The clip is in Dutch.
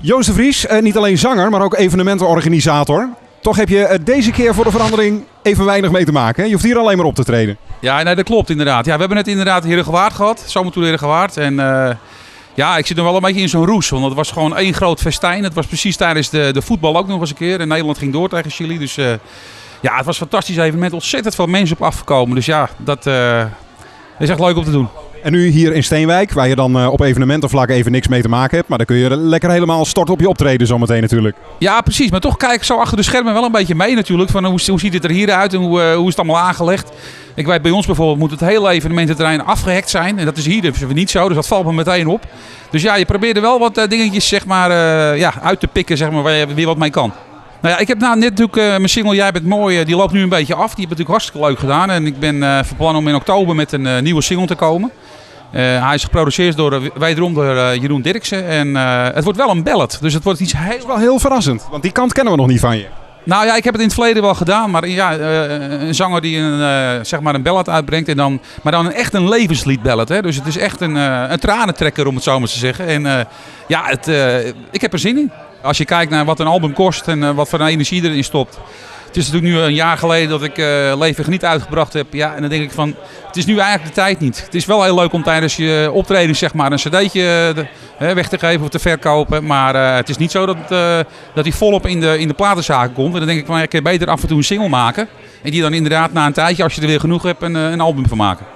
Joost de Vries, niet alleen zanger, maar ook evenementenorganisator. Toch heb je deze keer voor de verandering even weinig mee te maken. Hè? Je hoeft hier alleen maar op te treden. Ja, nee, dat klopt inderdaad. Ja, we hebben het inderdaad Herengewaard gehad. Zomertour Herengewaard. En ja, ik zit nog wel een beetje in zo'n roes. Want het was gewoon één groot festijn. Het was precies tijdens de voetbal ook nog eens een keer. En Nederland ging door tegen Chili. Dus ja, het was een fantastisch evenement. Ontzettend veel mensen op afgekomen. Dus ja, dat is echt leuk om te doen. En nu hier in Steenwijk, waar je dan op evenementenvlak even niks mee te maken hebt. Maar dan kun je lekker helemaal storten op je optreden zometeen natuurlijk. Ja, precies. Maar toch kijk ik zo achter de schermen wel een beetje mee natuurlijk. Van hoe ziet het er hier uit en hoe is het allemaal aangelegd. Ik weet bij ons bijvoorbeeld moet het hele evenemententerrein afgehekt zijn. En dat is hier dus niet zo, dus dat valt me meteen op. Dus ja, je probeert er wel wat dingetjes zeg maar, uit te pikken zeg maar, waar je weer wat mee kan. Nou ja, ik heb net natuurlijk mijn single Jij bent mooi, die loopt nu een beetje af. Die heb ik natuurlijk hartstikke leuk gedaan. En ik ben van plan om in oktober met een nieuwe single te komen. Hij is geproduceerd wederom door Jeroen Dirksen. En het wordt wel een ballad. Dus het wordt iets Dat is wel heel verrassend, want die kant kennen we nog niet van je. Nou ja, ik heb het in het verleden wel gedaan. Maar ja, een zanger die zeg maar een ballad uitbrengt. Maar dan echt een levensliedballad. Hè? Dus het is echt een tranentrekker om het zo maar te zeggen. En ja, ik heb er zin in. Als je kijkt naar wat een album kost en wat voor energie erin stopt. Het is natuurlijk nu een jaar geleden dat ik Leven Geniet uitgebracht heb. Ja, en dan denk ik van, het is nu eigenlijk de tijd niet. Het is wel heel leuk om tijdens je optreden zeg maar, een cd'tje weg te geven of te verkopen. Maar het is niet zo dat die volop in de platenzaken komt. En dan denk ik van, ik kan beter af en toe een single maken. En die dan inderdaad na een tijdje, als je er weer genoeg hebt, een album van maken.